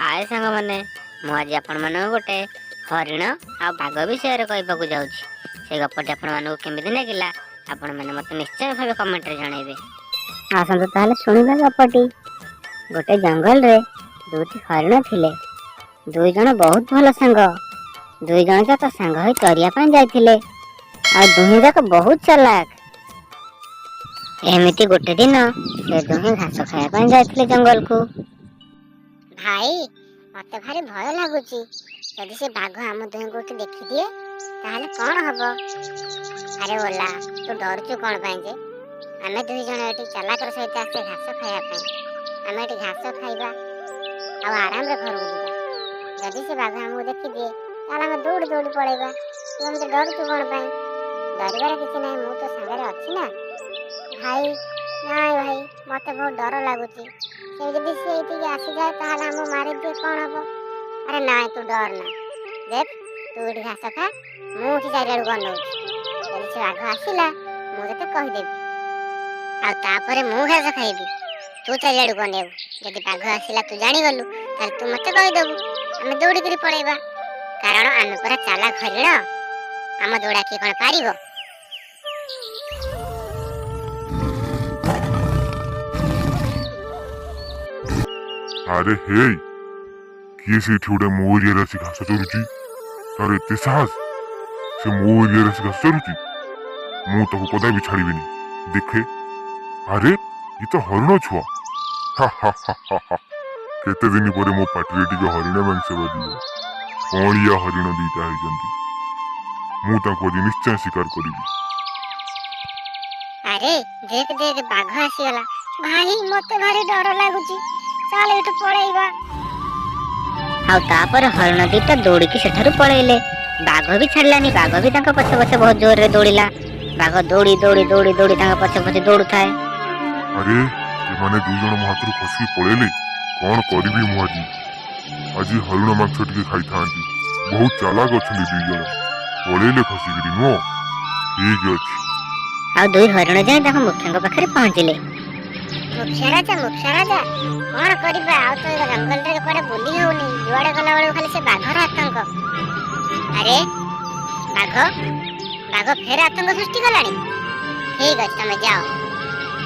हाय सांग मैंने मुझे आपण मान गोटे हरिण आ बाघ विषय कहवाक जाऊँगी से गपटी आपण मानक केमी लगिला आपण मैंने मत निश्चय भाव कमेंट रे जनइबे। आसतु ताले शुणिबा गपटी। गोटे जंगल रे दुटी हरिण थिले। दुई जण बहुत भल सांग। दुई जण जाक सांग होई चरिया पाई जाइथिले आ दुहे जाक बहुत चालाक। एमिति गोटे दिन से दुहे घास खाया पाई जाइथिले जंगल को। भाई मते भारी भय लागुची यदि से बाघ आम दुहे को देखि दिए ताहले कौन हबो। अरे ओला तू डरचु कौन पाई जे आमे दुई जण एटी चालाकर सहित आसे घास खाया पाई आमे एटी घास खाइबा आ आराम रे घर को जीवा। यदि से बाघ आम देखि दिए ताहले आमे दौड़ दौड़ पळेबा। तू हमते डरचु कौन पाई डरबार किछि नै मु तो संगरे अछि ना। भाई नाय भाई मते बहुत डर लागुची से यदि से एटी आसी जाए ताहले हम मारि दे कौन हबो। अरे नाय तू डर ना देख तू एटी घास खा मु उठी चारियाडू गनौची यदि से बाघ आसिला मु तते कहि देबी आ तापरे मु घास खाइबी तू चारियाडू गनेबू। यदि बाघ आसिला तू जानि गलु ताले तू मते कहि देबू आमे दौड़ी करी पळेबा कारण आमे पूरा चालाक हरिण आम दौड़ा की कोन पारिबो। अरे हे किए से गोटे मो एरिया आसी घास चरुची तार एते साहस से मो एरिया आसी घास चरुची मु ताको कदा भी छाड़ीबिनी। देखे अरे ये तो हरिण छुआ हा हा हा हा हा केते दिन पर मो पाटिरे टिके हरिण मांस बाजिबो। कणिया हरिण दीटा होइजंती मु ताको आज निश्चय शिकार करिबी। अरे देख देख बाघ आसीगला भाई मते भारी डर लागुची चल एठू पळेइबा। आ तापर हरिण दीटा दौड़िकी सेठारु पळेइले। बाघ भी छाड़लानी बाघ भी तांका पछे पछे बहुत जोर रे दौड़िला। बाघ दौड़ी दौड़ी दौड़ी दौड़ी तांका पछे पछे दौड़ुथाए। अरे ए माने दुई जण मो हाथरू खसी पळेले कोन करिबी मु आज आज हरिण मांस टिके खाई थांती बहुत चालाक अछंती दुई जण पळेले खसिगिरी नो ठीक अछि। आ दुई हरिण जाय तांका मुखियाଙ୍କ पाखरे पहुंचिले। मुखिया राजा कौन करिबा आ तो जंगल रे कोडे बुली होउनी जुआडे गला बेले खाली से बाघर आतंक। अरे बाघ फेर आतंक सृष्टि कलानी ठीक अछि तमे जाओ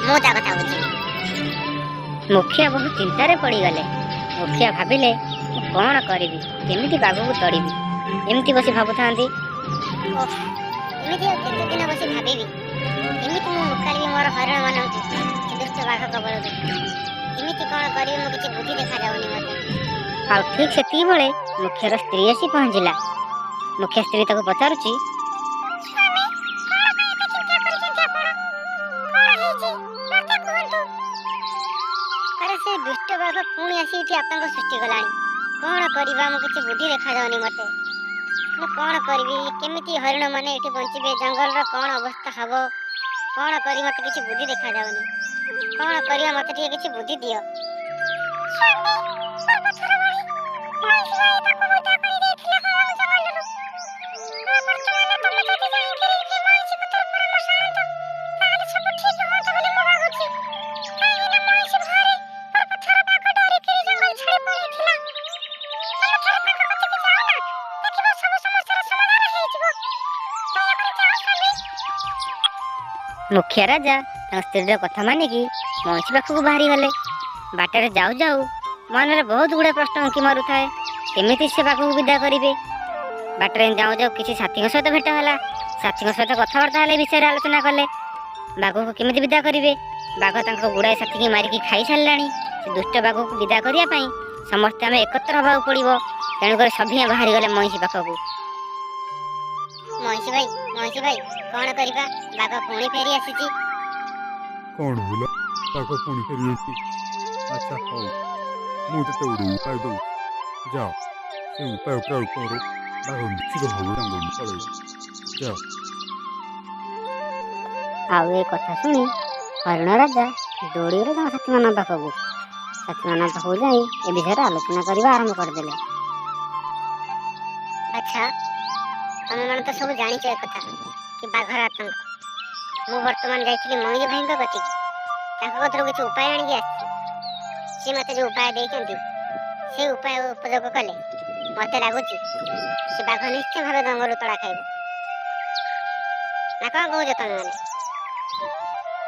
मु ता कथा बुझी। मुखिया बहुत चिंता रे पड़ी गले। मुखिया भाबिले कौन करिबी केमिति बाघ को तड़ीबी एमिति बसी भाबुथांती। एमिति केते दिन बसी भाबिबी एमिति मु मुखाली मोर हरिण मानउची दुष्ट बाघ कबल दे एमिति कौन करिबी मु किछि बुद्धि देखा जाउनी मते। आ ठीक सेती बेले मुखियार स्त्री आसी पहुंचिला। मुखिया स्त्री ताको पचारुची स्वामी कौन पे एते चिंता करिसेंती आपण कौन हेची मते कहंतु। अरे से दुष्ट बाघ पुणी आसी इति आतंक सृष्टि कलानी कौन करिबा मु किछि बुद्धि देखा जाउनी मते। मु कौन करिबी केमिति हरिण माने एठी बंचिबे जंगल रो कौन अवस्था हबो कौन करी मते किछि बुद्धि देखा जाउनी कौन करिया मते टिके किछि बुद्धि दियो। स्वामी पर्वतर वाली माइसी भाई ताको बुझा करी देथिले हम जंगल रो वर्तमान तमे जति जाई करी कि माइसी को तोर परामर्श आनत ताले सब ठीक होत बोली मो भागुची काई ना माइसी भारे पर्वतर बाघ डरी करी जंगल छाड़ी पळेथिला। तमे थरे ताको कति कि जाओ ना देखिबा सब समस्यार समाधान हेइ जिवो दया करी जाओ स्वामी। मुखिया राजा स्त्री कथा मानिकी मईसी पाखक बाहरी गले। बाटर जाऊ जाऊ मन में बहुत गुड़ा प्रश्न उंकी मारू थाए केमिति से बाघ को विदा करेंगे। बाटर जाऊ जाऊ किसी साथी सहित भेट है साथी सहित कथबार्ता विषय आलोचना कले बाघ को केमिति विदा करेंगे। बाघ गुड़ाए साथी की मारिकी खाई सारा से दुष्ट बाघ को विदा करने समस्ते आम एकत्र हवा पड़ो तेणुक सभी बाहरी गले मईसी पाखक। मईसी भाई कौन करबा बाघ पुणी फेरी आसीची। कौन होला बाघ पुणी फेरी आसी अच्छा हौ मु तते उड़ू उपाय दो जाओ से उपाय प्रयोग करो बाघ निश्चित भाव जंगल पड़े जाओ। आउ ए कथा सुनी हरिण राजा दौड़ी गले साथी मान पाखक। साथी मान पाखक जाई ए विषय आलोचना करबा आरंभ करदेले। अच्छा तमे मन तो सब जानिछ ए कथा कि बाघर आतंक मु वर्तमान जाइथिली मयूर भाईଙ୍କ गति ताको कथरो किछ उपाय आनि आसी से मते जो उपाय देइचंती ସେ ଉପାୟ ଉପଯୋଗ କଲେ ମତେ ଲାଗୁଛି ସେ ବାଘ ନିଶ୍ଚୟ ଭାବେ ଜଙ୍ଗଲରୁ ତଳା ଖାଇବ। ନା କଣ କହୁଛ ତମେ ମାନେ?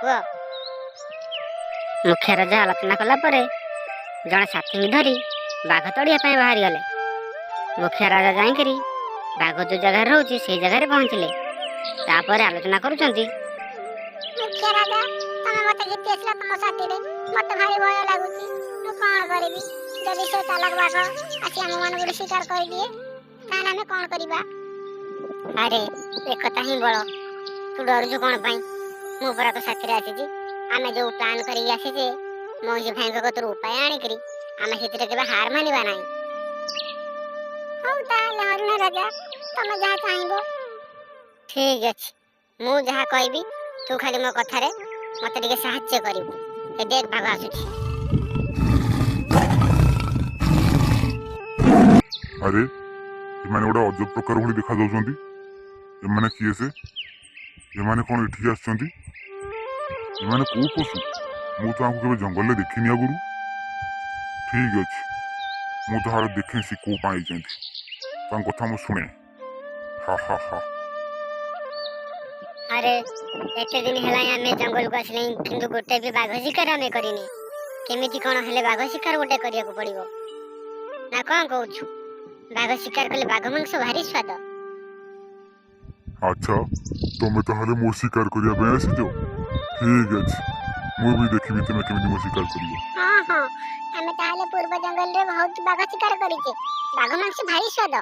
କୁହ। ମୁଖ୍ୟ ରାଜା ଆଲୋଚନା କଲା ପରେ ଜଣେ ସାଥୀଙ୍କୁ ଧରି ବାଘ ତଡ଼ିବା ପାଇଁ ବାହାରିଗଲେ। ମୁଖ୍ୟ ରାଜା ଯାଇକରି ବାଘ ଯୋଉ ଜାଗାରେ ରହୁଛି ସେଇ ଜାଗାରେ ପହଞ୍ଚିଲେ। ତାପରେ ଆଲୋଚନା କରୁଛନ୍ତି, ମୁଖ୍ୟ ରାଜା ତମେ ମତେ ଜିତି ଆସିଲା ତମ ସାଥିରେ, ମତେ ଭାରି ଭୟ ଲାଗୁଛି। ମୁଁ କଣ କରିବି? ଯଦି ସେ ଚାଲାକ ବାଘ ଆସି ଆମ ମାନଙ୍କୁ ଶିକାର କରିଦିଏ ତାହେଲେ ଆମେ କଣ କରିବା? ଆରେ ଏକଥା ହିଁ ବଳ, ତୁ ଡରୁଛୁ କଣ ପାଇଁ? ମୁଁ ପରା ତୋ ସାଥିରେ ଆସିଛି। ଆମେ ଯୋଉ ପ୍ଲାନ୍ କରିକି ଆସିଛେ ମଇଁଷି ଭାଇଙ୍କ କତରୁ ଉପାୟ ଆଣିକରି ଆମେ ସେଥିରେ କେବେ ହାର ମାନିବା ନାହିଁ। ହଉ ତାହେଲେ ହରିଣ ରାଜା, ତମେ ଯାହା ଚାହିଁବ। ଠିକ ଅଛି, ମୁଁ ଯାହା କହିବି ତୁ ଖାଲି ମୋ କଥାରେ ମତେ ଟିକେ ସାହାଯ୍ୟ କରିବୁ। ଏ ଦେଖ ବାଘ ଆସୁଛି। ଆରେ ଏମାନେ ଗୋଟେ ଅଜବ ପ୍ରକାର ଭଳି ଦେଖାଯାଉଛନ୍ତି। ଏମାନେ କିଏ ସେ? ଏମାନେ କଣ ଏଠିକି ଆସିଛନ୍ତି? ଏମାନେ କୋଉ ପଶୁ? ମୁଁ ତ ଆଙ୍କୁ କେବେ ଜଙ୍ଗଲରେ ଦେଖିନି ଆଗରୁ। ଠିକ ଅଛି, ମୁଁ ତାହାର ଦେଖେ ସେ କୋଉ ପାଇଁ ଆଇଛନ୍ତି। ତାଙ୍କ କଥା ମୁଁ ଶୁଣେ। ହା ହା ହା। ଆରେ ଏତେ ଦିନ ହେଲା ଆମେ ଜଙ୍ଗଲକୁ ଆସିଲେ କିନ୍ତୁ ଗୋଟେ ବି ବାଘ ଶିକାର ଆମେ କରିନି। କେମିତି କଣ ହେଲେ ବାଘ ଶିକାର ଗୋଟେ କରିବାକୁ ପଡିବ। ନା କଣ କହୁଛୁ? ବାଘ ଶିକାର କଲେ ବାଘ ମାଂସ ଭାରି ସ୍ୱାଦ। ଆଚ୍ଛା, ତମେ ତାହେଲେ ମୋ ଶିକାର କରିବା ପାଇଁ ଆସିଛ? ଠିକ ଅଛି, ମୁଁ ବି ଦେଖିବି ତମେ କେମିତି ମୋ ଶିକାର କରିବ। ହଁ ହଁ, ଆମେ ତାହେଲେ ପୂର୍ବ ଜଙ୍ଗଲରେ ବହୁତ ବାଘ ଶିକାର କରିଛେ। ବାଘ ମାଂସ ଭାରି ସ୍ୱାଦ।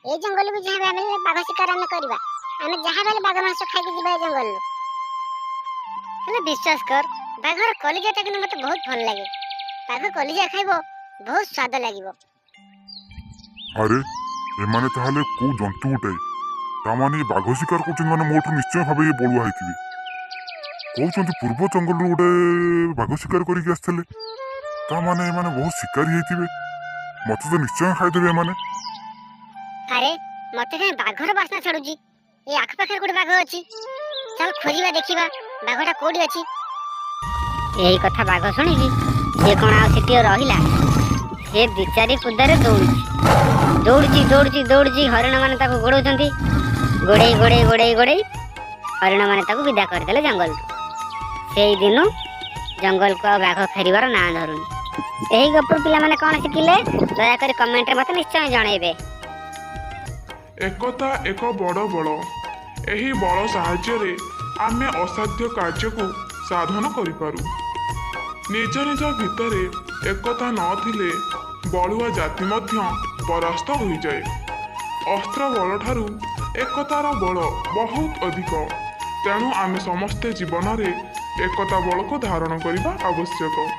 ଏଇ ଜଙ୍ଗଲକୁ ଯାହା ଆମେ ବାଘ ଶିକାର ଆମେ କରିବା। ଆମେ ଯାହା ହେଲେ ବାଘ ମାଂସ ଖାଇକି ଯିବା ଏ ଜଙ୍ଗଲରୁ। ହେଲେ ବିଶ୍ୱାସ କର, ବାଘର କଲିଜାଟା କିନ୍ତୁ ମତେ ବହୁତ ଭଲ ଲାଗେ। ବାଘ କଲିଜା ଖାଇବ, ବହୁତ ସ୍ୱାଦ ଲାଗିବ। ଆରେ ଏମାନେ ତାହେଲେ କୋଉ ଜନ୍ତୁ ଗୋଟାଏ? ତାମାନେ ବାଘ ଶିକାର କରୁଛନ୍ତି ମାନେ ମୋଠୁ ନିଶ୍ଚୟ ଭାବେ ଇଏ ବଳୁଆ ହେଇଥିବେ। କହୁଛନ୍ତି ପୂର୍ବ ଜଙ୍ଗଲରୁ ଗୋଟେ ବାଘ ଶିକାର କରିକି ଆସିଥିଲେ। ତାମାନେ ଏମାନେ ବହୁତ ଶିକାରୀ ହେଇଥିବେ। ମତେ ତ ନିଶ୍ଚୟ ଖାଇଦେବେ ଏମାନେ। ଆରେ ମତେ କାହିଁ ବାଘର ବାସ୍ନା ଛାଡୁଛି? ଏଇ ଆଖପାଖରେ ଗୋଟେ ବାଘ ଅଛି। ଚାଲ ଖୋଜିବା, ଦେଖିବା ବାଘଟା କୋଉଠି ଅଛି। ଏହି କଥା ବାଘ ଶୁଣିକି ସେ କଣ ଆଉ ସେଠି ରହିଲା? ସେ ଦି ଚାରି କୁଦାରେ ଦୌଡୁଛି। ହରିଣ ମାନେ ତାକୁ ଗୋଡଉଛନ୍ତି। ଗୋଡେଇ ହରିଣ ମାନେ ତାକୁ ବିଦା କରିଦେଲେ ଜଙ୍ଗଲରୁ। ସେଇ ଦିନ ଜଙ୍ଗଲକୁ ଆଉ ବାଘ ଫେରିବାର ନାଁ ଧରୁନି। ଏହି ଗପରୁ ପିଲାମାନେ କଣ ଶିଖିଲେ ଦୟାକରି କମେଣ୍ଟରେ ମତେ ନିଶ୍ଚୟ ଜଣେଇବେ। ଏକତା ଏକ ବଡ଼ ବଳ। ଏହି ବଳ ସାହାଯ୍ୟରେ ଆମେ ଅସାଧ୍ୟ କାର୍ଯ୍ୟକୁ ସାଧନ କରିପାରୁ। ନିଜ ନିଜ ଭିତରେ ଏକତା ନଥିଲେ ବଳୁଆ ଜାତି ମଧ୍ୟ ପରାସ୍ତ ହୋଇଯାଏ। ଅସ୍ତ୍ର ବଳଠାରୁ ଏକତାର ବଳ ବହୁତ ଅଧିକ। ତେଣୁ ଆମେ ସମସ୍ତେ ଜୀବନରେ ଏକତା ବଳକୁ ଧାରଣ କରିବା ଆବଶ୍ୟକ।